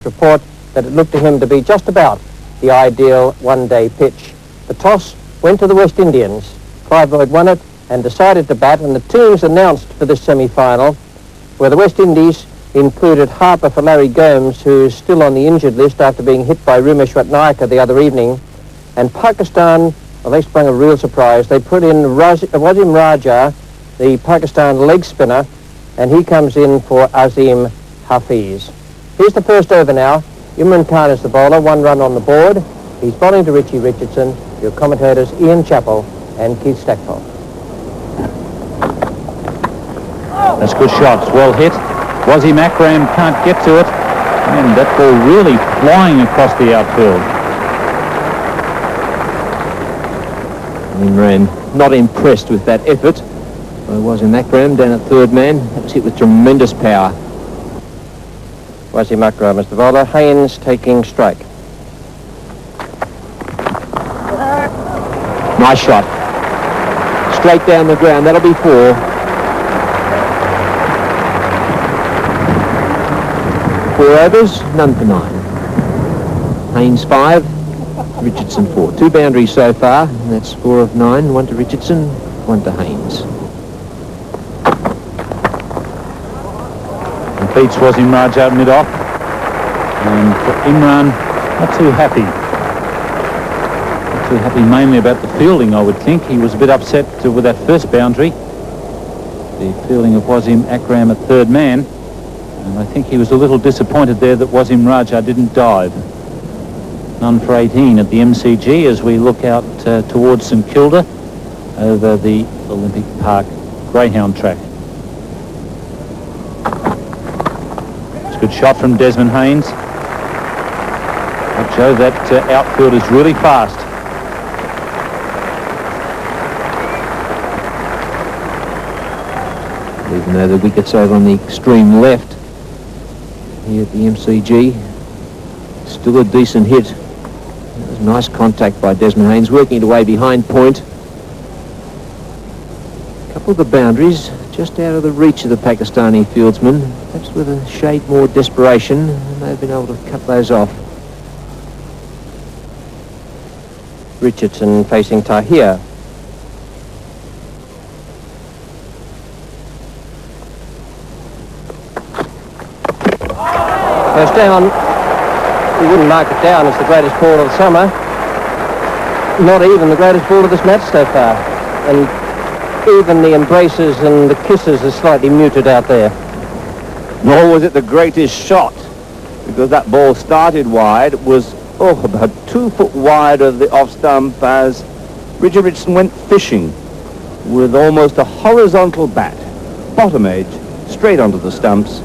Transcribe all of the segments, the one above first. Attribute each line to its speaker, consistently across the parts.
Speaker 1: report that it looked to him to be just about the ideal one-day pitch. The toss went to the West Indians. Clive Lloyd won it and decided to bat, and the teams announced for this semi-final where the West Indies included Harper for Larry Gomes, who is still on the injured list after being hit by Rumesh Ratnayaka the other evening, and Pakistan, well, they sprung a real surprise. They put in Wasim Raja, the Pakistan leg spinner, and he comes in for Azim Hafiz. Here's the first over now. Imran Khan is the bowler, 1 run on the board. He's bowling to Ritchie Richardson. Your commentators, Ian Chappell and Keith Stackpole.
Speaker 2: That's good shots, well hit. Wasim Akram can't get to it, and that ball really flying across the outfield.
Speaker 3: Imran not impressed with that effort by Wasim Akram down at third man. That was hit with tremendous power.
Speaker 1: Wasim Akram is the bowler. Haynes taking strike.
Speaker 3: Nice shot. Straight down the ground. That'll be 4. 4 overs, none for 9. Haynes 5, Richardson 4. 2 boundaries so far, and that's 4 of 9. 1 to Richardson, 1 to Haynes.
Speaker 2: Beats Wasim Raja mid-off, and for Imran, not too happy. Not too happy mainly about the fielding, I would think. He was a bit upset with that first boundary, the fielding of Wasim Akram at third man, and I think he was a little disappointed there that Wasim Raja didn't dive. None for 18 at the MCG as we look out towards St Kilda over the Olympic Park Greyhound track. Good shot from Desmond Haynes. But Joe, that outfield is really fast.
Speaker 3: Even though the wicket's over on the extreme left here at the MCG, still a decent hit. That was nice contact by Desmond Haynes, working it away behind point. A couple of the boundaries just out of the reach of the Pakistani fieldsmen, perhaps with a shade more desperation, and they've been able to cut those off.
Speaker 1: Richardson facing Tahir. First down. We wouldn't mark it down as the greatest ball of the summer. Not even the greatest ball of this match so far. And even the embraces and the kisses are slightly muted out there.
Speaker 4: Nor was it the greatest shot, because that ball started wide, was about 2 foot wide of the off stump as Ritchie Richardson went fishing with almost a horizontal bat, bottom edge, straight onto the stumps.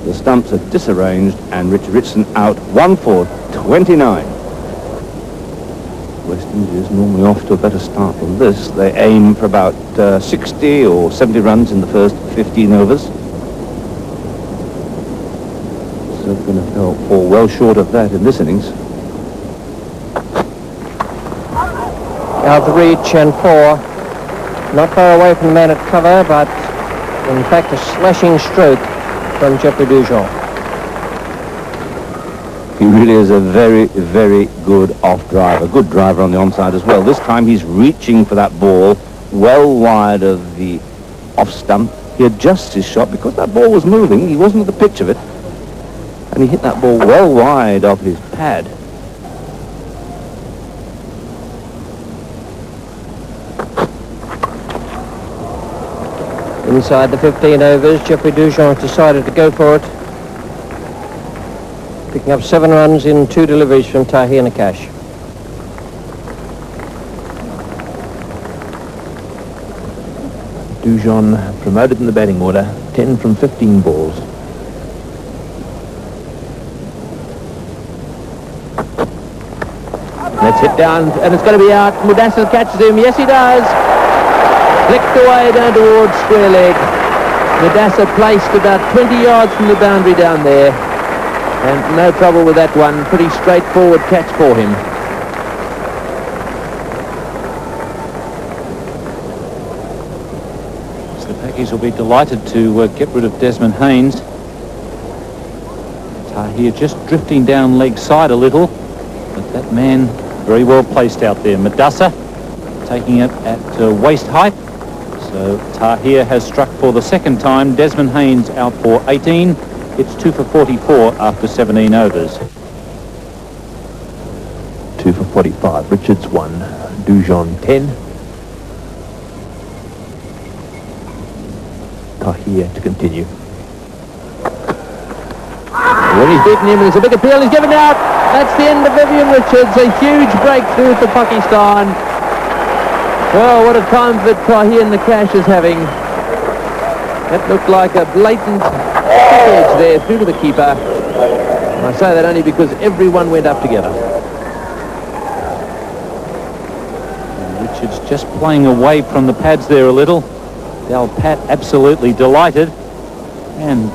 Speaker 4: The stumps are disarranged and Ritchie Richardson out 1 for 29. West Indies normally off to a better start than this. They aim for about 60 or 70 runs in the first 15 overs. So they're going to fall well short of that in this innings.
Speaker 1: Out the reach and 4. Not far away from the man at cover, but in fact a slashing stroke from Jeffery Dujon.
Speaker 4: He really is a very, very good off driver. Good driver on the onside as well. This time he's reaching for that ball well wide of the off stump. He adjusts his shot because that ball was moving. He wasn't at the pitch of it. And he hit that ball well wide of his pad.
Speaker 1: Inside the 15 overs, Jeffery Dujon has decided to go for it, picking up 7 runs in 2 deliveries from Tahir Nakash.
Speaker 3: Dujon promoted in the batting order, 10 from 15 balls. Let's hit down, and it's going to be out. Mudassir catches him. Yes, he does. Flicked away down towards square leg. Mudassir placed about 20 yards from the boundary down there. And no trouble with that one. Pretty straightforward catch for him.
Speaker 2: So the Pakis will be delighted to get rid of Desmond Haynes. Tahir Tahir just drifting down leg side a little, but that man very well placed out there. Madassa taking it at waist height. So Tahir has struck for the second time. Desmond Haynes out for 18. It's 2 for 44 after 17 overs.
Speaker 5: 2 for 45. Richards 1, Dujon 10. Tahir to continue.
Speaker 3: When he's beaten him, there's a big appeal. He's given out. That's the end of Vivian Richards. A huge breakthrough for Pakistan. Oh, what a time that Tahir in the cash is having. That looked like a blatant edge there through to the keeper. And I say that only because everyone went up together.
Speaker 2: Richards just playing away from the pads there a little. Del Pat absolutely delighted. And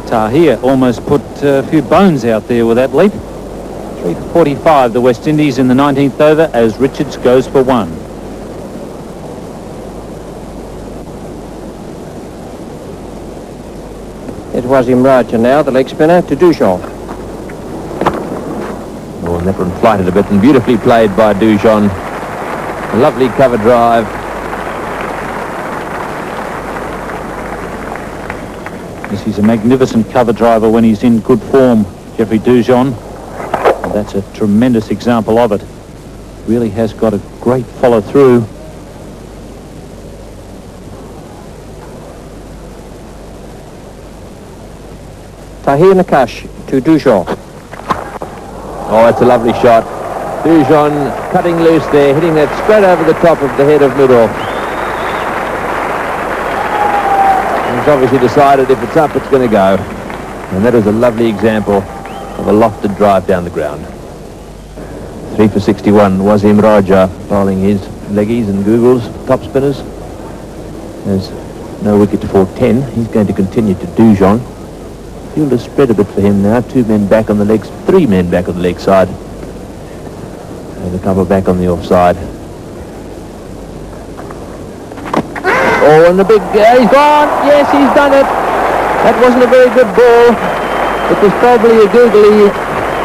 Speaker 2: Tahir almost put a few bones out there with that leap. 3 for 45, the West Indies in the 19th over as Richards goes for 1.
Speaker 1: It was Imraja now, the leg spinner, to Dujon.
Speaker 5: Oh, and that one flighted a bit and beautifully played by Dujon. A lovely cover drive.
Speaker 2: Yes, he's a magnificent cover driver when he's in good form, Jeffery Dujon. And that's a tremendous example of it. Really has got a great follow through.
Speaker 1: Tahir Nakash to Dujon.
Speaker 5: Oh, that's a lovely shot. Dujon cutting loose there, hitting that straight over the top of the head of Nurul. He's obviously decided if it's up, it's going to go. And that was a lovely example of a lofted drive down the ground. 3 for 61, Wasim Raja bowling his leggies and Googles, top spinners. There's no wicket for 10. He's going to continue to Dujon. Field has spread a bit for him now. 2 men back on the legs, 3 men back on the leg side. And a couple back on the offside.
Speaker 3: Oh, and the big... he's gone. Yes, he's done it. That wasn't a very good ball. It was probably a googly.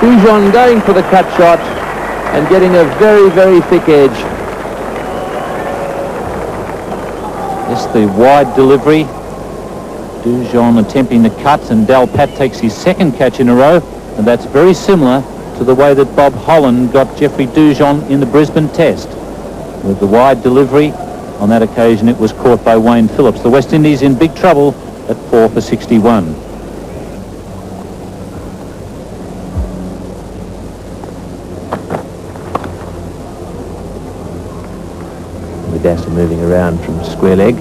Speaker 3: Dujon going for the cut shot and getting a very, very thick edge.
Speaker 2: Yes, the wide delivery. Dujon attempting the cut, and Del Pat takes his second catch in a row, and that's very similar to the way that Bob Holland got Jeffery Dujon in the Brisbane Test. With the wide delivery, on that occasion it was caught by Wayne Phillips. The West Indies in big trouble at 4 for 61.
Speaker 5: Madassa moving around from square leg.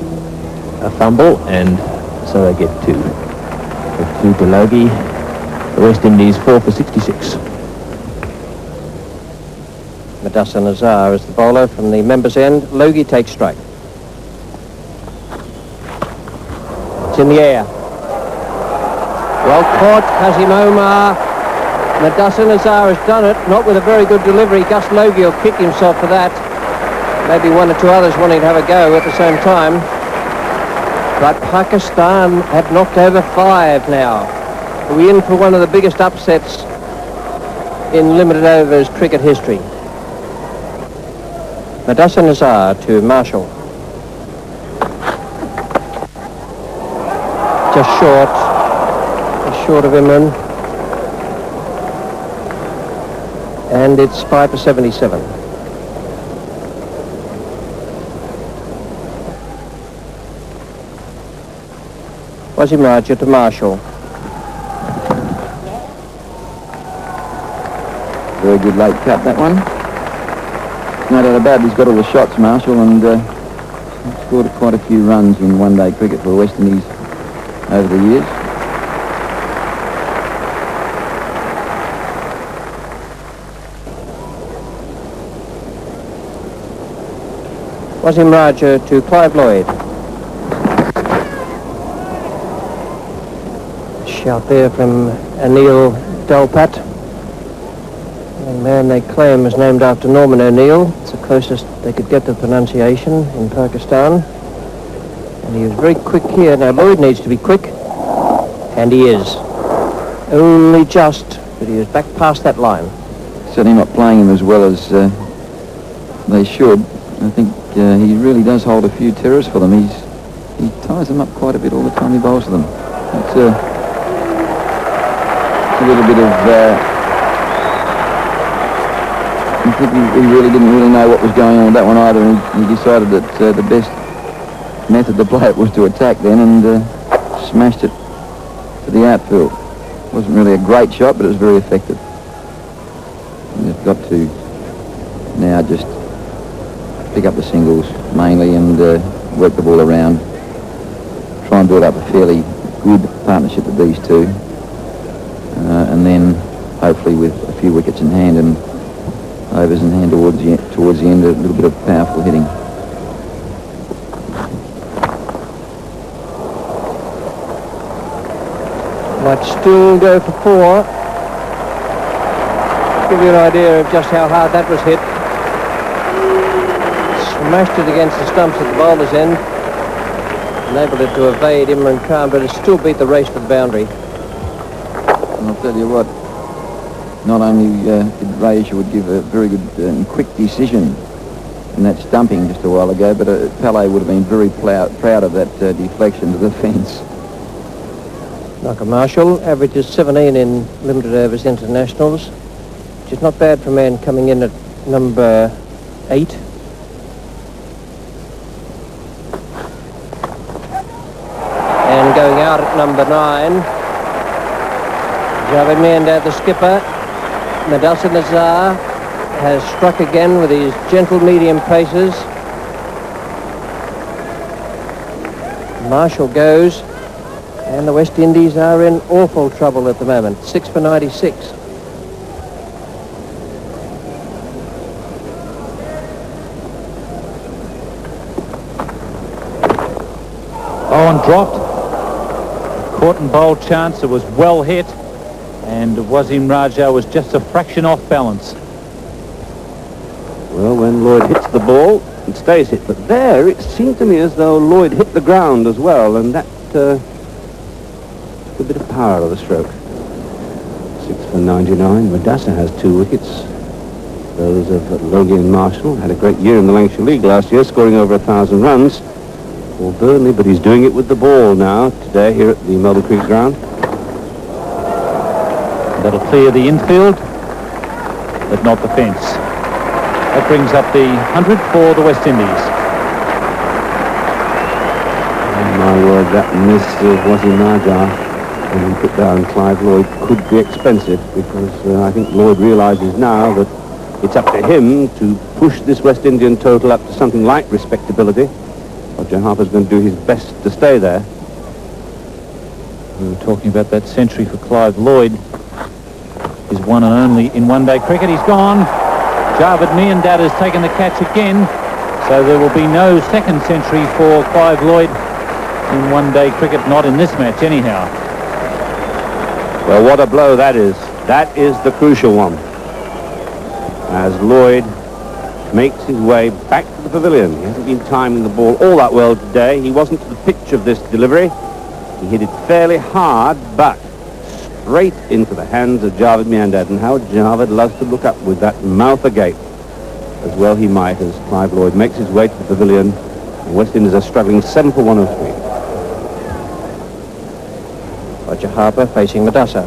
Speaker 5: A fumble, and so they get 2. 2 to Logie. The West Indies 4 for 66.
Speaker 1: Madassa Nazar is the bowler from the members' end. Logie takes strike. It's in the air. Well caught, Kazim Omar. Madassa Nazar has done it, not with a very good delivery. Gus Logie will kick himself for that. Maybe 1 or 2 others wanting to have a go at the same time. But Pakistan have knocked over 5 now. Are we in for one of the biggest upsets in limited overs cricket history? Madassa Nazar to Marshall. Just short of Imran. And it's 5 for 77. Wasim Raja to Marshall.
Speaker 6: Very good late cut, that one. No doubt about it, he's got all the shots, Marshall, and scored quite a few runs in one-day cricket for the West Indies over the years.
Speaker 1: Wasim Raja to Clive Lloyd. Shout there from Anil Dalpat. The man they claim is named after Norman O'Neill. It's the closest they could get to pronunciation in Pakistan. And he was very quick here. Now Lloyd needs to be quick, and he is. Only just, but he is back past that line.
Speaker 6: Certainly not playing him as well as they should. I think he really does hold a few terrors for them. He ties them up quite a bit all the time he bowls to them. It's a little bit of... I think he really didn't really know what was going on with that one either, and he decided that the best method to play it was to attack then, and smashed it to the outfield. It wasn't really a great shot, but it was very effective. And they've got to now just pick up the singles mainly and work the ball around. Try and build up a fairly good partnership with these two. And then hopefully with a few wickets in hand and overs in hand towards the end, a little bit of powerful hitting.
Speaker 1: Might still go for 4. Give you an idea of just how hard that was hit. Smashed it against the stumps at the bowler's end. Enabled it to evade Imran Khan, but it still beat the race for the boundary.
Speaker 6: And I'll tell you what, not only did Ray would give a very good and quick decision in that stumping just a while ago, but Pele would have been very proud of that deflection to the fence.
Speaker 1: Michael Marshall averages 17 in limited overs internationals, which is not bad for a man coming in at number 8. And going out at number 9, Javed Miandad, the skipper. Madassa Nazar has struck again with his gentle medium paces. Marshall goes, and the West Indies are in awful trouble at the moment. 6 for 96.
Speaker 2: Oh, and dropped. Caught and bowled chance. It was well hit. And Wasim Raja was just a fraction off balance.
Speaker 4: Well, when Lloyd hits the ball, it stays hit. But there, it seemed to me as though Lloyd hit the ground as well, and that took a bit of power of the stroke. 6 for 99. Madassa has 2 wickets. Those of Logie and Marshall. Had a great year in the Lancashire League last year, scoring over 1,000 runs for Burnley, but he's doing it with the ball now, today, here at the Melbourne Cricket Ground.
Speaker 2: That'll clear the infield, but not the fence. That brings up the 100 for the West Indies.
Speaker 4: Oh my word, that miss of Wasim Raja when he put down Clive Lloyd could be expensive, because I think Lloyd realises now that it's up to him to push this West Indian total up to something like respectability. Roger Harper's going to do his best to stay there.
Speaker 2: We were talking about that century for Clive Lloyd. His one and only in one-day cricket. He's gone. Javed Miandad has taken the catch again. So there will be no second century for Clive Lloyd in one-day cricket, not in this match anyhow.
Speaker 4: Well, what a blow that is. That is the crucial one. As Lloyd makes his way back to the pavilion. He hasn't been timing the ball all that well today. He wasn't to the pitch of this delivery. He hit it fairly hard, but straight into the hands of Javed Miandad, and how Javed loves to look up with that mouth agape. As well he might, as Clive Lloyd makes his way to the pavilion. The West Indies are struggling 7 for 103.
Speaker 1: Roger Harper facing Madassa.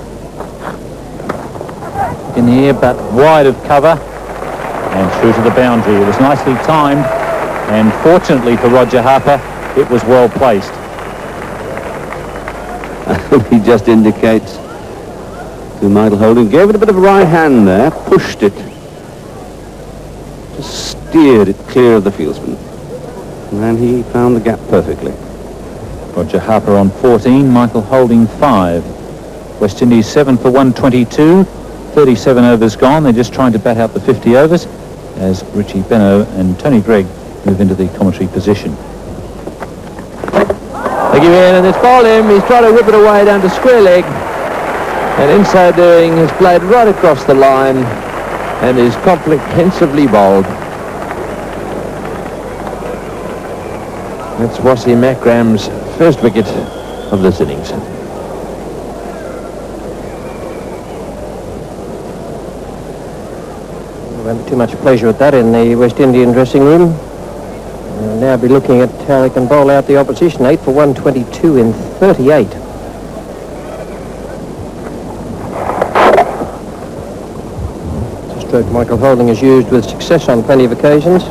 Speaker 2: In the air, but wide of cover and through to the boundary. It was nicely timed, and fortunately for Roger Harper, it was well placed.
Speaker 4: He just indicates to Michael Holding, gave it a bit of a right hand there, pushed it, just steered it clear of the fieldsman, and he found the gap perfectly.
Speaker 2: Roger Harper on 14, Michael Holding 5. West Indies 7 for 122, 37 overs gone. They're just trying to bat out the 50 overs as Richie Benno and Tony Gregg move into the commentary position.
Speaker 3: They give in, and it's bowled him. He's trying to whip it away down to square leg, and in so doing has played right across the line and is comprehensively bowled. That's Wasim Akram's first wicket of this innings.
Speaker 1: There won't be too much pleasure at that in the West Indian dressing room. They'll now be looking at how they can bowl out the opposition. 8 for 122 in 38. It's a stroke Michael Holding has used with success on plenty of occasions.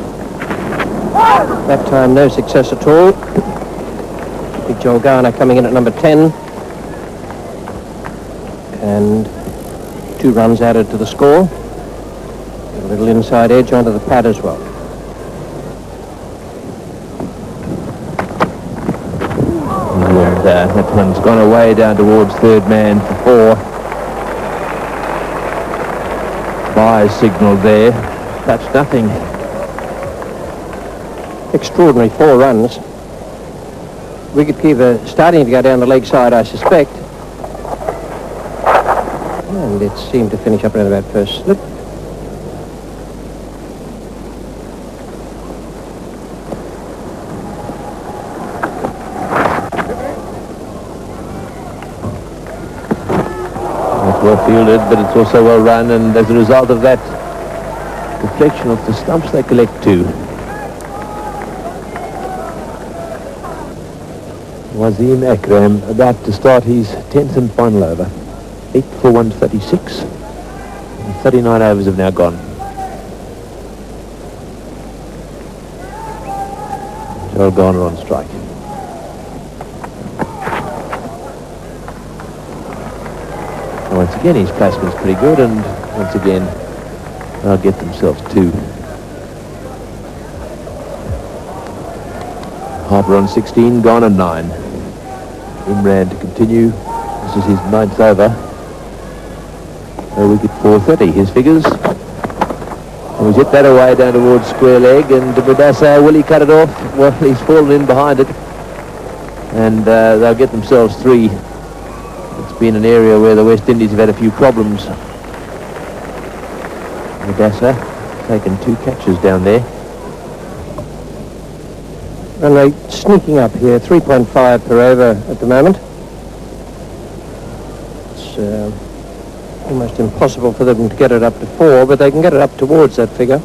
Speaker 1: That time no success at all. Big Joel Garner coming in at number 10. And 2 runs added to the score. A little inside edge onto the pad as well.
Speaker 5: And that one's gone away down towards third man for 4. Bye signal there. That's nothing.
Speaker 1: Extraordinary 4 runs. Wicketkeeper starting to go down the leg side, I suspect. And it seemed to finish up around about first slip.
Speaker 5: It's well fielded, but it's also well run, and as a result of that deflection off the stumps, they collect 2. Wasim Akram about to start his 10th and final over. 8 for 136. And 39 overs have now gone. Joel Garner on strike. And once again, his placement's pretty good, and once again, they'll get themselves 2. Harper on 16, Garner 9. Imran to continue. This is his 9th over. A wicket 430, his figures. And he's hit that away down towards square leg, and Madassa, will he cut it off? Well, he's fallen in behind it. And they'll get themselves 3. It's been an area where the West Indies have had a few problems. Madassa taken 2 catches down there.
Speaker 1: And they're sneaking up here, 3.5 per over at the moment. It's almost impossible for them to get it up to 4, but they can get it up towards that figure.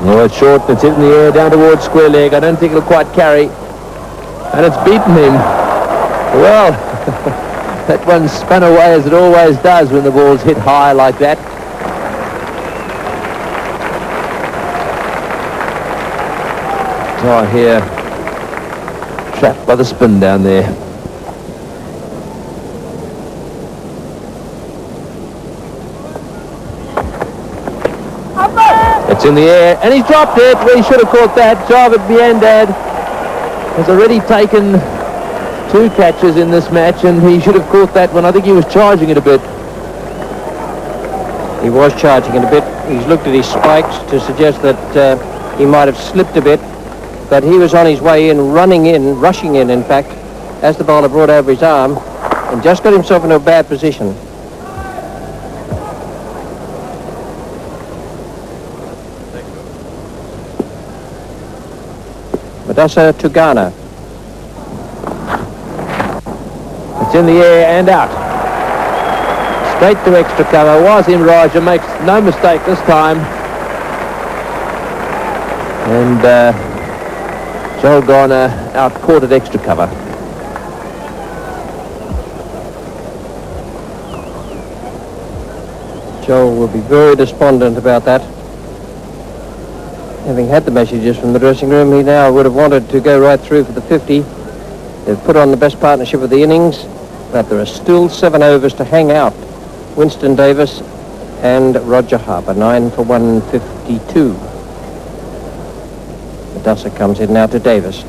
Speaker 5: Oh, it's short, it's hit in the air down towards square leg. I don't think it'll quite carry. And it's beaten him. Well, that one spun away as it always does when the ball's hit high like that. Oh, here, trapped by the spin down there. It's in the air, and he's dropped it. Well, he should have caught that. Javed Miandad has already taken 2 catches in this match, and he should have caught that one. I think he was charging it a bit.
Speaker 1: He was charging it a bit. He's looked at his spikes to suggest that he might have slipped a bit, but he was on his way in, rushing in fact, as the bowler brought over his arm, and just got himself into a bad position. Madassa to Garner.
Speaker 5: It's in the air and out. Straight to extra cover. Wasim Raja makes no mistake this time. And Joel Garner out caught at extra cover.
Speaker 1: Joel will be very despondent about that. Having had the messages from the dressing room, he now would have wanted to go right through for the 50. They've put on the best partnership of the innings, but there are still 7 overs to hang out. Winston Davis and Roger Harper, 9 for 152. Madassa comes in now to Davis.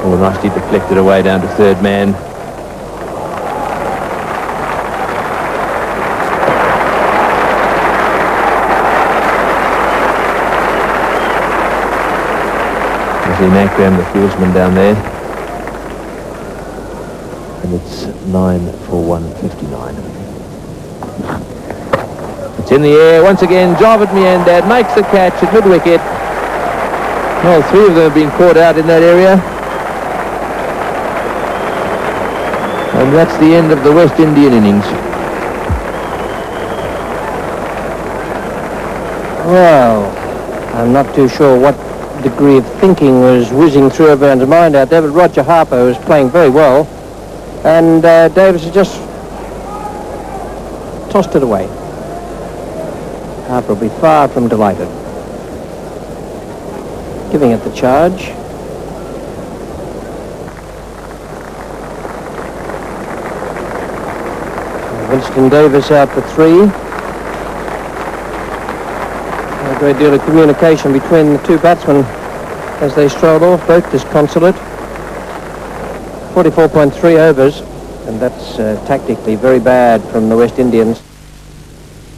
Speaker 5: Oh, nicely deflected away down to third man. Akram, the fieldsman down there, and it's 9 for 159. It's
Speaker 3: in the air. Once again, Javed Miandad makes the catch at mid-wicket. Well, 3 of them have been caught out in that area. And that's the end of the West Indian innings.
Speaker 1: Well, I'm not too sure what degree of thinking was whizzing through everyone's mind out there, but Roger Harper was playing very well, and Davis has just tossed it away. Harper will be far from delighted. Giving it the charge. Winston Davis out for 3. A great deal of communication between the two batsmen as they strolled off, both disconsolate. 44.3 overs, and that's tactically very bad from the West Indians.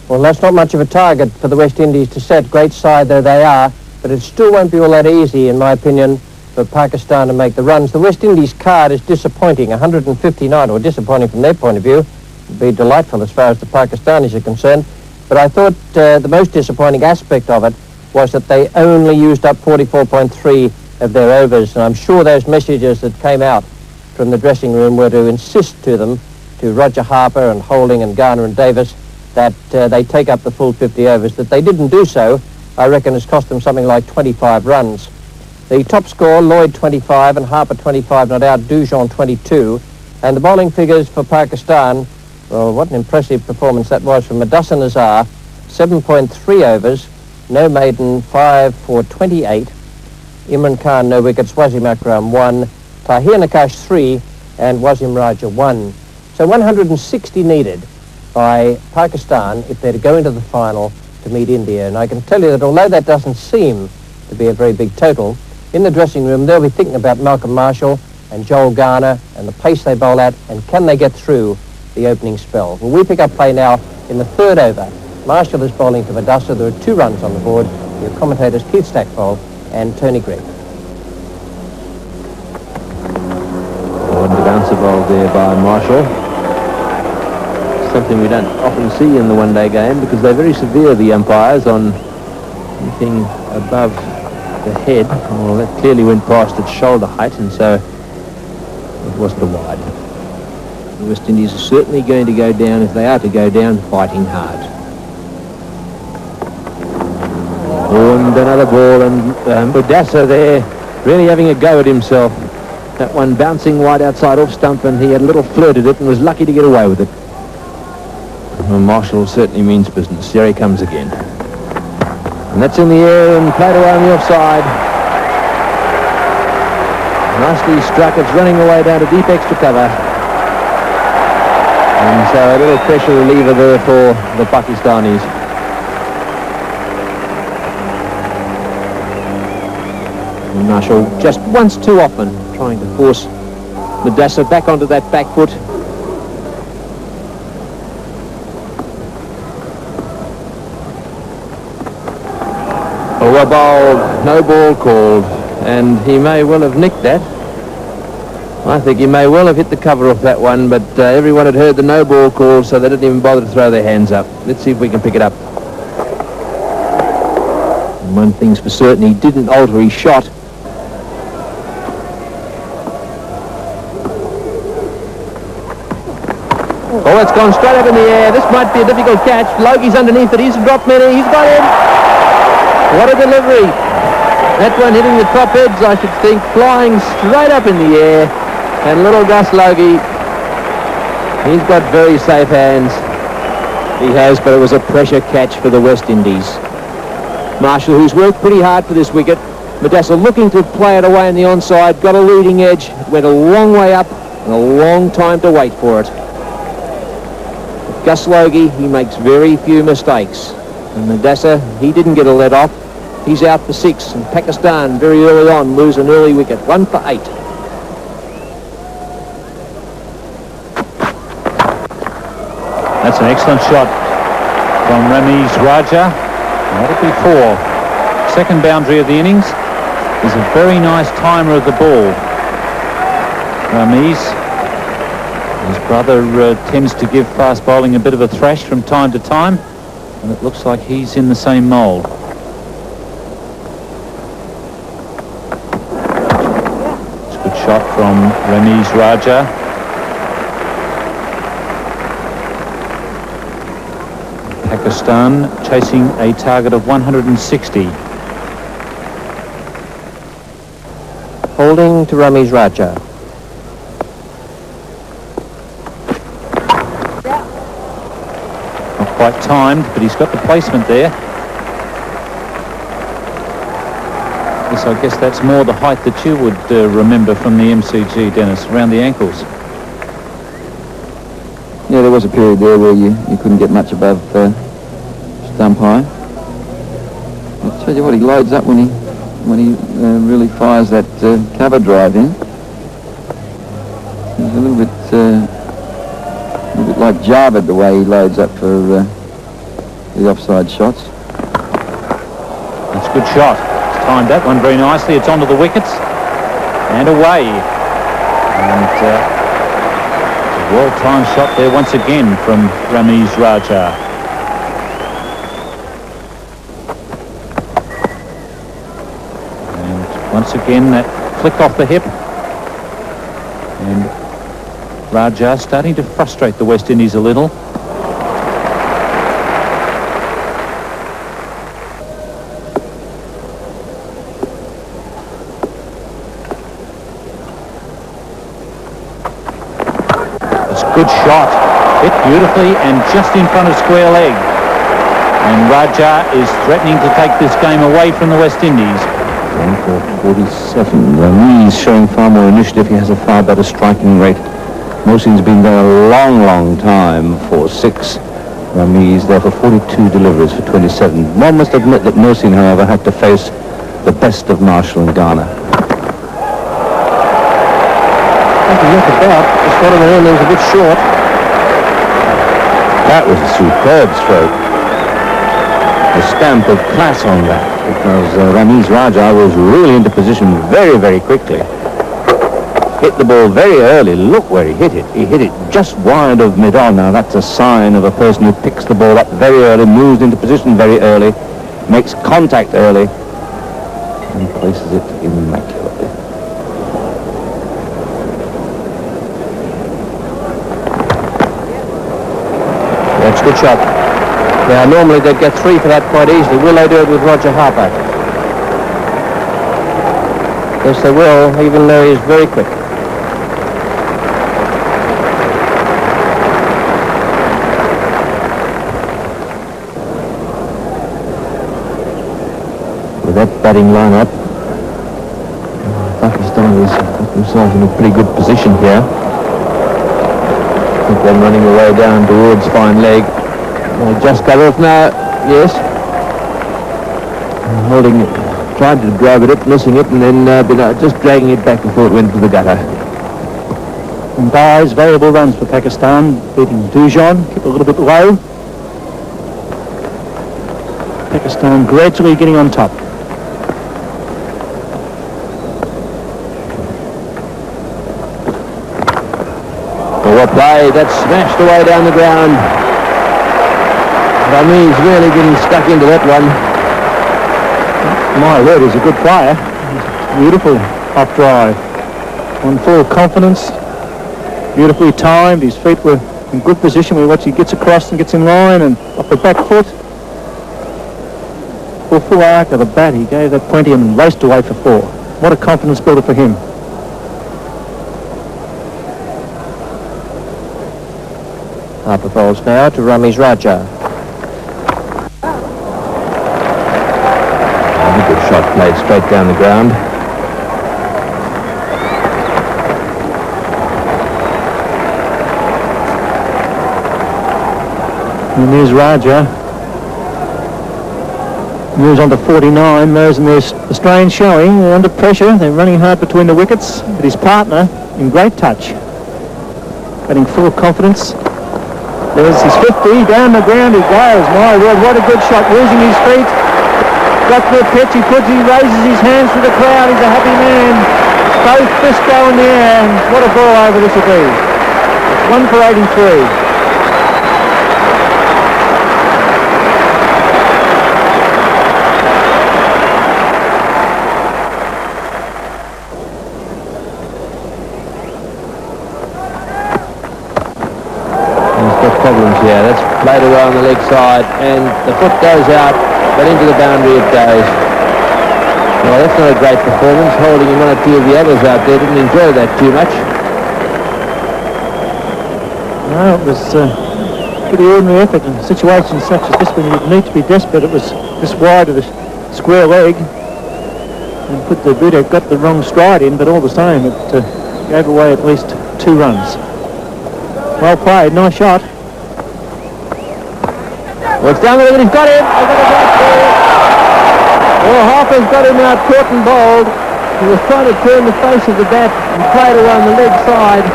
Speaker 1: Well, that's not much of a target for the West Indies to set, great side though they are, but it still won't be all that easy, in my opinion, for Pakistan to make the runs. The West Indies card is disappointing, 159, or disappointing from their point of view. It would be delightful as far as the Pakistanis are concerned. But I thought the most disappointing aspect of it was that they only used up 44.3 of their overs. And I'm sure those messages that came out from the dressing room were to insist to them, to Roger Harper and Holding and Garner and Davis, that they take up the full 50 overs. That they didn't do so, I reckon, has cost them something like 25 runs. The top score, Lloyd 25 and Harper 25, not out, Dujon 22. And the bowling figures for Pakistan, well, what an impressive performance that was from Madassan Azhar, 7.3 overs, no maiden, 5 for 28. Imran Khan, no wickets, Wasim Akram, 1. Tahir Nakash, 3, and Wasim Raja, 1. So 160 needed by Pakistan if they're to go into the final to meet India. And I can tell you that although that doesn't seem to be a very big total, in the dressing room they'll be thinking about Malcolm Marshall and Joel Garner and the pace they bowl at, and can they get through the opening spell. Well, we pick up play now in the 3rd over. Marshall is bowling to Madassa. There are 2 runs on the board. Your commentators Keith Stackpole and Tony Gregg.
Speaker 5: And the bouncer bowled there by Marshall. Something we don't often see in the one-day game because they're very severe, the umpires, on anything above the head. Well, that clearly went past its shoulder height, and so it wasn't a wide. The West Indies are certainly going to go down, if they are to go down, fighting hard. And another ball, and Budassa there really having a go at himself. That one bouncing wide outside off stump, and he had a little flirt at it and was lucky to get away with it. Well, Marshall certainly means business. Here he comes again. And that's in the air and played away on the offside. Nicely struck. It's running away down to deep extra cover. And so a little pressure reliever there for the Pakistanis. And Marshall just once too often trying to force Madassa back onto that back foot. Oh, well bowled, no ball called, and he may well have nicked that. I think he may well have hit the cover off that one, but everyone had heard the no ball call, so they didn't even bother to throw their hands up. Let's see if we can pick it up. And one thing's for certain, he didn't alter his shot. Oh, it's gone straight up in the air. This might be a difficult catch. Logie's underneath it. He's dropped many. He's got him. What a delivery. That one hitting the top edge, I should think, flying straight up in the air. And little Gus Logie, he's got very safe hands. He has, but it was a pressure catch for the West Indies. Marshall, who's worked pretty hard for this wicket. Madassa looking to play it away on the onside, got a leading edge, went a long way up, and a long time to wait for it. Gus Logie, he makes very few mistakes. And Madassa, he didn't get a let off. He's out for 6, and Pakistan very early on lose an early wicket, 1 for 8.
Speaker 2: That's an excellent shot from Ramiz Raja. That'll be 4. Second boundary of the innings. He's a very nice timer of the ball. Ramiz, his brother tends to give fast bowling a bit of a thrash from time to time. And it looks like he's in the same mould. It's a good shot from Ramiz Raja. Pakistan chasing a target of 160.
Speaker 1: Holding to Ramiz Raja.
Speaker 2: Not quite timed, but he's got the placement there. Yes, I guess that's more the height that you would remember from the MCG, Dennis, around the ankles.
Speaker 6: Yeah, there was a period there where you couldn't get much above stump high. I'll tell you what, he loads up when he really fires that cover drive in. He's a little bit like Javed the way he loads up for the offside shots.
Speaker 2: That's a good shot. He's timed that one very nicely. It's onto the wickets and away. And a well-timed shot there once again from Ramiz Raja. And once again that flick off the hip. And Raja starting to frustrate the West Indies a little. It's a good shot. Hit beautifully and just in front of square leg. And Raja is threatening to take this game away from the West Indies.
Speaker 4: 147. Ramiz showing far more initiative. He has a far better striking rate. Mohsin's been there a long time for 6. Ramiz there for 42 deliveries for 27. One must admit that Mohsin, however, had to face the best of Marshall and Garner.
Speaker 1: If you look about, the spot of the end was a bit short.
Speaker 4: That was a superb stroke. A stamp of class on that, because Ramiz Raja was really into position very quickly. Hit the ball very early. Look where he hit it. He hit it just wide of mid-on. Now that's a sign of a person who picks the ball up very early, moves into position very early, makes contact early, and places it immaculately.
Speaker 1: That's a good shot. Now, normally they'd get 3 for that quite easily. Will they do it with Roger Harper? Yes, they will, even though he's very quick.
Speaker 4: With that batting lineup, Pakistan has put themselves in a pretty good position here. I think they're running away down towards fine leg. Just cut off now, yes. Holding it, trying to grab it up, missing it, and then just dragging it back before it went to the gutter.
Speaker 7: And Bai's valuable runs for Pakistan, beating Dujon, keep a little bit low. Pakistan gradually getting on top.
Speaker 3: Well played, that's smashed away down the ground. Ramiz really getting stuck into that one.
Speaker 7: My word, he's a good player. Beautiful off drive. On full confidence. Beautifully timed. His feet were in good position. We watch he gets across and gets in line and off the back foot. Full arc of the bat. He gave that plenty and raced away for 4. What a confidence builder for him.
Speaker 1: Harper bowls now to Ramiz Raja.
Speaker 5: Good shot played straight down the ground.
Speaker 7: And there's Raja. Moves on to 49. Those in their Australian showing. They're under pressure. They're running hard between the wickets. But his partner in great touch. Getting full confidence. There's his 50. Down the ground he goes. My word, what a good shot. Losing his feet. Got to the pitch. He raises his hands to the crowd. He's a happy man. Both fists go in the air. And what a ball over this will be. It's 1 for 83.
Speaker 3: here. That's played away on the leg side, and the foot goes out, but into the boundary it goes. Well, that's not a great performance. Holding one or two of the others out there didn't enjoy that too much.
Speaker 7: No, it was pretty ordinary effort in situations such as this when you need to be desperate. It was this wide of the square leg and put the boot out, got the wrong stride in, but all the same it gave away at least 2 runs. Well played, nice shot.
Speaker 3: Well, it's down there, and he's got him. Well, Harper's got him out caught and bowled. He was trying to turn the face of the bat and play it around the leg side.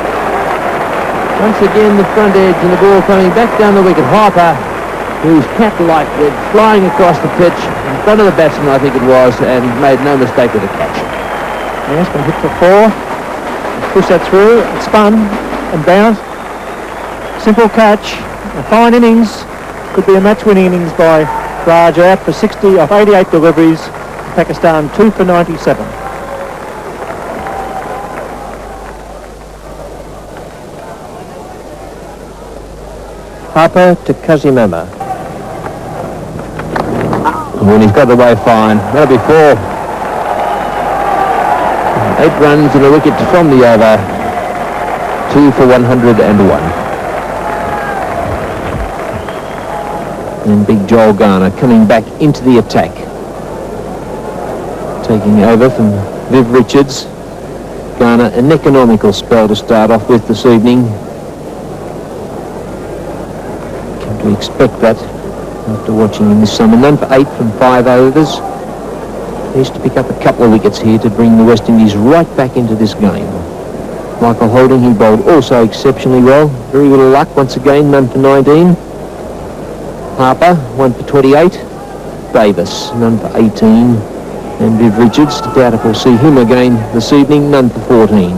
Speaker 3: Once again, the front edge and the ball coming back down the wicket. Harper, who's cat-like, went flying across the pitch in front of the batsman, I think it was, and made no mistake with the catch.
Speaker 7: Yes, been hit for 4. Push that through, it spun and bounced. Simple catch, a fine innings. Could be a match-winning innings by Raja, out for 60 off 88 deliveries. Pakistan 2 for 97.
Speaker 1: Harper to Kazimema.
Speaker 3: Well, he's got away fine. That'll be 4. 8 runs and a wicket from the over. 2 for 101. And big Joel Garner coming back into the attack. Taking over from Viv Richards. Garner, an economical spell to start off with this evening. Come to expect that after watching him this summer. None for 8 from 5 overs. He used to pick up a couple of wickets here to bring the West Indies right back into this game. Michael Holding, he bowled also exceptionally well. Very little luck once again, none for 19. Harper, 1 for 28. Davis, none for 18. And Viv Richards, doubt if we'll see him again this evening, none for 14.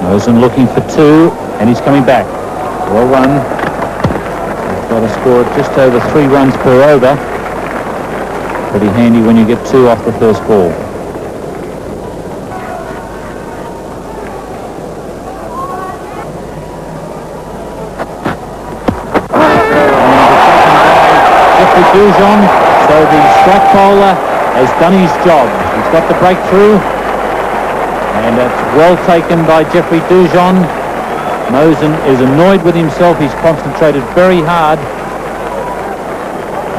Speaker 2: Mosen looking for 2, and he's coming back. Well run. He's got a score just over 3 runs per over. Pretty handy when you get 2 off the first ball. Jeffery Dujon, so the strike bowler has done his job. He's got the breakthrough, and it's well taken by Jeffery Dujon. Mosen is annoyed with himself. He's concentrated very hard,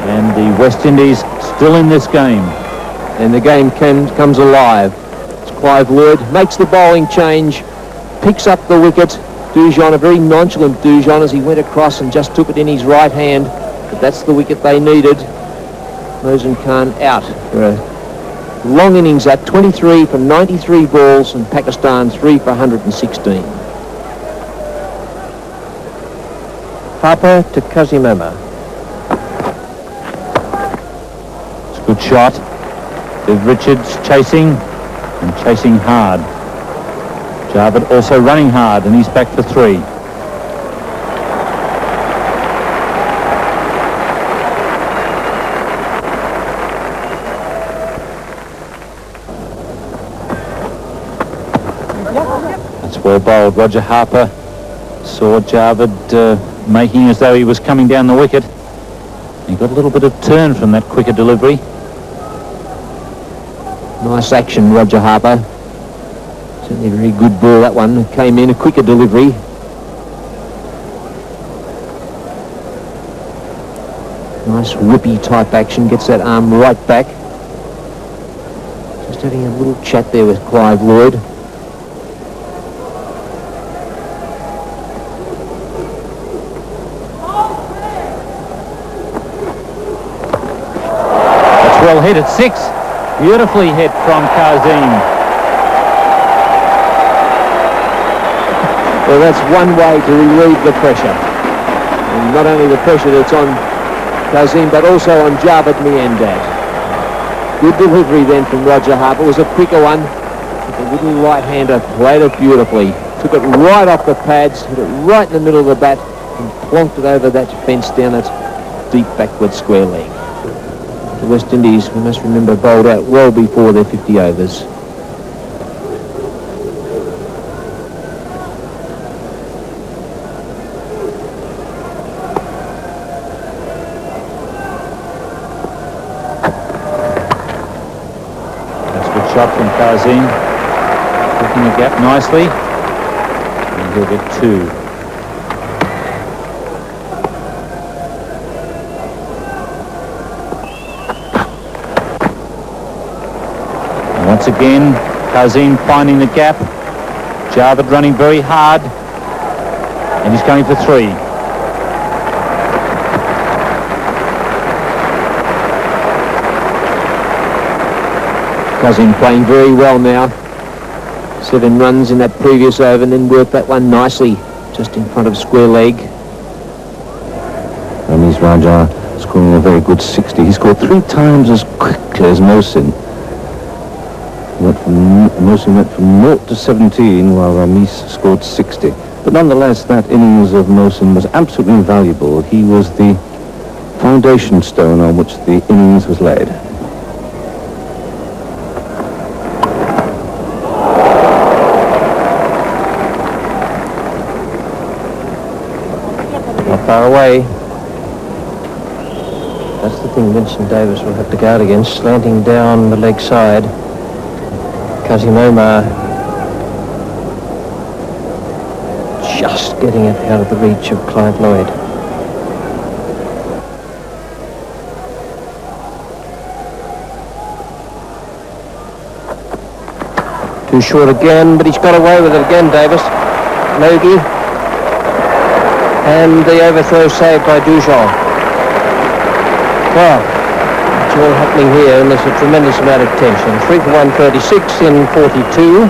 Speaker 2: and the West Indies still in this game.
Speaker 3: And the game comes alive. It's Clive Lloyd, makes the bowling change, picks up the wicket. Dujon, a very nonchalant Dujon, as he went across and just took it in his right hand. But that's the wicket they needed. Mosen Khan out for a long innings at 23 from 93 balls, and Pakistan 3 for 116.
Speaker 1: Harper to Kazimema.
Speaker 2: Good shot. Viv Richards chasing, and chasing hard. Javed also running hard, and he's back for 3. That's well bowled. Roger Harper saw Javed making as though he was coming down the wicket. He got a little bit of turn from that quicker delivery.
Speaker 3: Nice action, Roger Harper. Certainly a very good ball, that one. Came in a quicker delivery. Nice whippy type action. Gets that arm right back. Just having a little chat there with Clive Lloyd.
Speaker 2: Well hit at 6. Beautifully hit from Kazim.
Speaker 3: Well, that's one way to relieve the pressure. And not only the pressure that's on Kazim, but also on Javed Miandad. Good delivery then from Roger Harper. It was a quicker one. The little right-hander played it beautifully. Took it right off the pads, hit it right in the middle of the bat, and plonked it over that fence down its deep backward square leg.
Speaker 5: The West Indies, we must remember, bowled out well before their 50 overs.
Speaker 2: That's a good shot from Kazim. Picking the gap nicely. And he'll get 2. Once again, Kazim finding the gap. Javed running very hard. And he's going for 3.
Speaker 5: Kazim playing very well now. 7 runs in that previous over and then worked that one nicely just in front of square leg.
Speaker 6: Ramesh Raja scoring a very good 60. He scored 3 times as quickly as Mohsin. Mohsin went from 0 to 17 while Ramesh scored 60. But nonetheless, that innings of Mohsin was absolutely invaluable. He was the foundation stone on which the innings was laid.
Speaker 1: Not far away. That's the thing Winston Davis will have to guard against, slanting down the leg side. Kazim Omar just getting it out of the reach of Clive Lloyd. Too short again, but he's got away with it again, Davis. Logie. And the overthrow saved by Dujon. Well, it's all happening here, and there's a tremendous amount of tension. 3 for 136 in 42.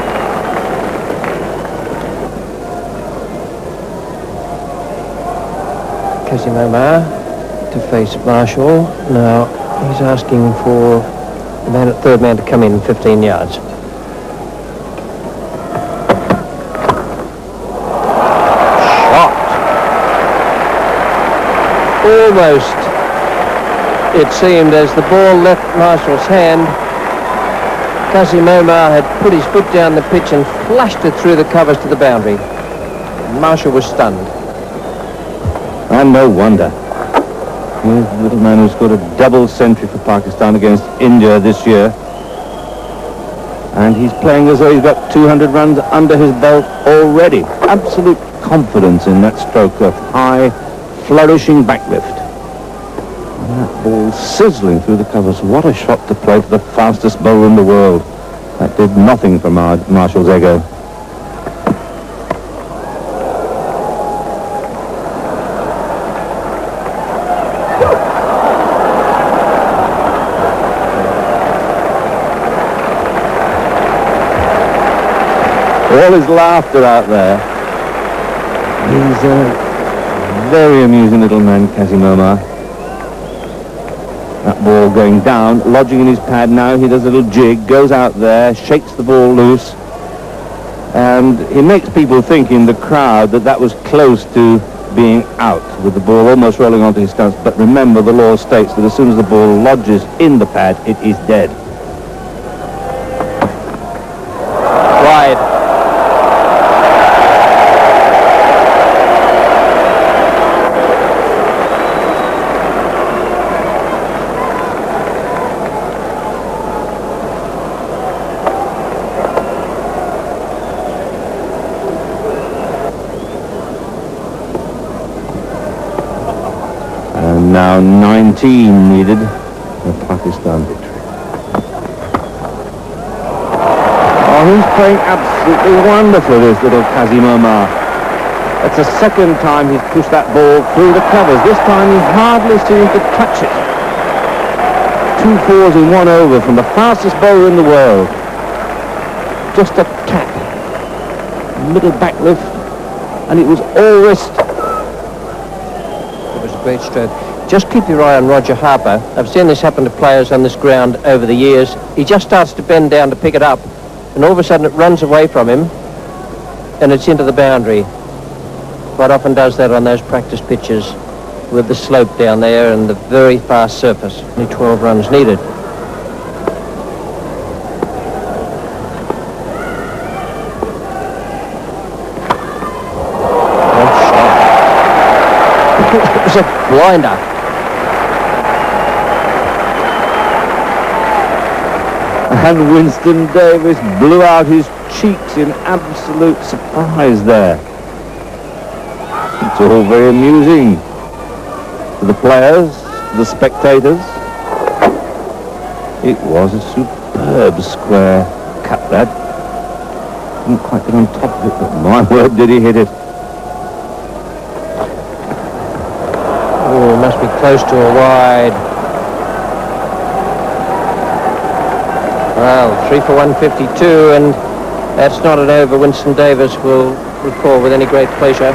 Speaker 1: Kazim Omar to face Marshall. Now he's asking for the third man to come in 15 yards. Almost, it seemed, as the ball left Marshall's hand, Kazim Omar had put his foot down the pitch and flashed it through the covers to the boundary. Marshall was stunned.
Speaker 6: And no wonder. Here's the little man who scored a double century for Pakistan against India this year. And he's playing as though he's got 200 runs under his belt already. Absolute confidence in that stroke of high, flourishing backlift. And that ball sizzling through the covers. What a shot to play for the fastest bowler in the world. That did nothing for Marshall's ego. All his laughter out there. He's a very amusing little man, Kazim Omar. That ball going down, lodging in his pad now. He does a little jig, goes out there, shakes the ball loose. And he makes people think in the crowd that that was close to being out, with the ball almost rolling onto his stumps. But remember, the law states that as soon as the ball lodges in the pad, it is dead.
Speaker 1: Wide.
Speaker 6: Now 19 needed for Pakistan victory. Oh, he's playing absolutely wonderful, this little Kazim Omar. That's the second time he's pushed that ball through the covers. This time he hardly seemed to touch it. 2 fours in 1 over from the fastest bowler in the world. Just a tap. Middle back lift, and it was all wrist.
Speaker 1: It was a great stroke. Just keep your eye on Roger Harper. I've seen this happen to players on this ground over the years. He just starts to bend down to pick it up, and all of a sudden it runs away from him, and it's into the boundary. Quite often does that on those practice pitches. with the slope down there and the very fast surface. Only 12 runs needed. It was a blinder.
Speaker 4: And Winston Davis blew out his cheeks in absolute surprise there. It's all very amusing to the players, to the spectators. It was a superb square cut, that. Didn't quite get on top of it, but my word, did he hit it.
Speaker 1: Oh, must be close to a wide. Well, 3 for 152, and that's not an over Winston Davis will recall with any great pleasure.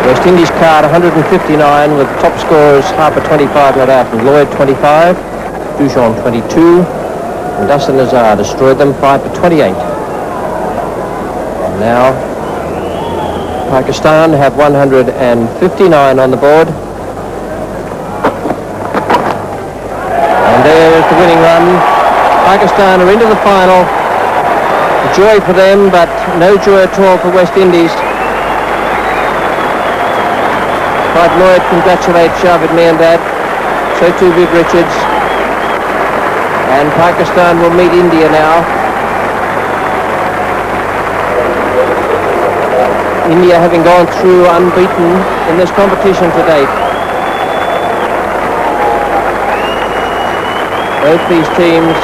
Speaker 1: West Indies card 159 with top scorers Harper 25 not out and Lloyd 25, Dujon 22, and Dustin Azar destroyed them 5 for 28. And now Pakistan have 159 on the board. And there's the winning run. Pakistan are into the final. A joy for them, but no joy at all for West Indies. Clive Lloyd congratulates Jeffery Dujon, so too Vivian Richards. And Pakistan will meet India now. India having gone through unbeaten in this competition to date. Both these teams,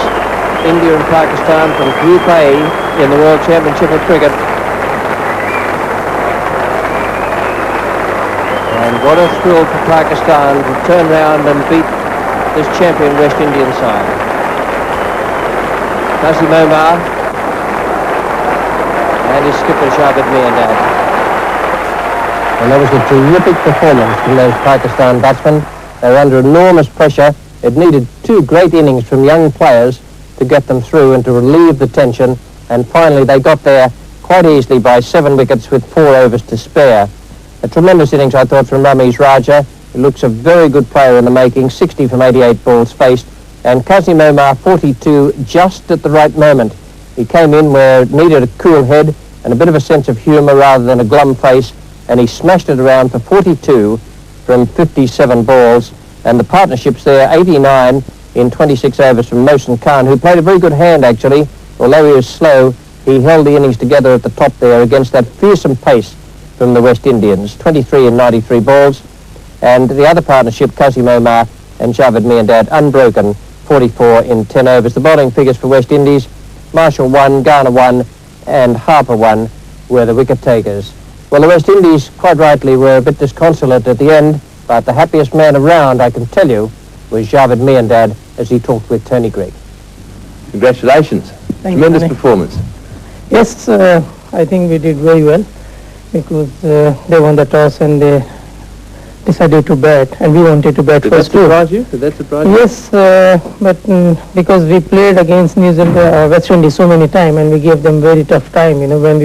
Speaker 1: India and Pakistan, from Group A in the World Championship of Cricket. And what a thrill for Pakistan to turn round and beat this champion West Indian side. Qasim Omar and his skipper Jeffery Dujon. And that was a terrific performance from those Pakistan batsmen. They were under enormous pressure. It needed 2 great innings from young players to get them through and to relieve the tension. And finally they got there quite easily by 7 wickets with 4 overs to spare. A tremendous innings, I thought, from Ramesh Raja. He looks a very good player in the making, 60 from 88 balls faced. And Qasim Omar, 42, just at the right moment. He came in where it needed a cool head and a bit of a sense of humour rather than a glum face. And he smashed it around for 42 from 57 balls. And the partnerships there, 89 in 26 overs from Mohsin Khan, who played a very good hand, actually. Although he was slow, he held the innings together at the top there against that fearsome pace from the West Indians, 23 in 93 balls. And the other partnership, Qasim Omar and Jeffery Dujon, unbroken, 44 in 10 overs. The bowling figures for West Indies, Marshall 1, Garner 1, and Harper 1 were the wicket takers. Well, the West Indies, quite rightly, were a bit disconsolate at the end, but the happiest man around, I can tell you, was Jeffery Dujon as he talked with Tony Greig.
Speaker 5: Congratulations. Tremendous performance.
Speaker 8: Yes, I think we did very well because they won the toss and they decided to bat, and we wanted to bat first too.
Speaker 5: Did that surprise you?
Speaker 8: Yes, but because we played against New Zealand, West Indies so many times, and we gave them very tough time, when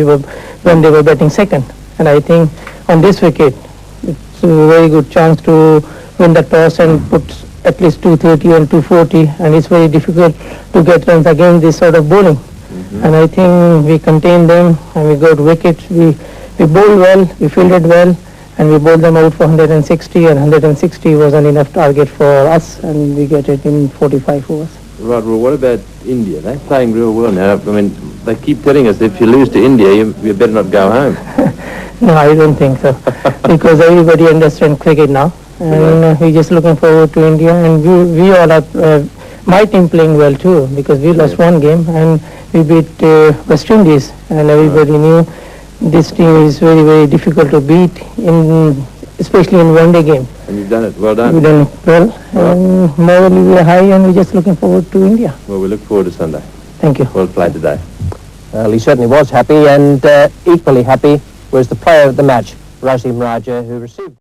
Speaker 8: they were batting second. And I think on this wicket, it's a very good chance to win the toss and put at least 230 and 240, and it's very difficult to get runs against this sort of bowling. And I think we contained them and we got wickets. We bowled well, we fielded well, and we bowled them out for 160, and 160 was an enough target for us, and we get it in 45 overs.
Speaker 5: Right, well, what about India? They're playing real well now. I mean, they keep telling us if you lose to India, you better not go home.
Speaker 8: No, I don't think so, because everybody understands cricket now, and we're just looking forward to India, and we all are, my team playing well too, because we lost one game, and we beat West Indies, and everybody knew this team is very, very difficult to beat, especially in one-day game.
Speaker 5: And you've done it, well done.
Speaker 8: We've done it well, and morally we are high, and we're just looking forward to India.
Speaker 5: Well, we look forward to Sunday.
Speaker 8: Thank you.
Speaker 5: Well played today.
Speaker 1: Well, he certainly was happy, and equally happy was the player of the match, Rasim Raja, who received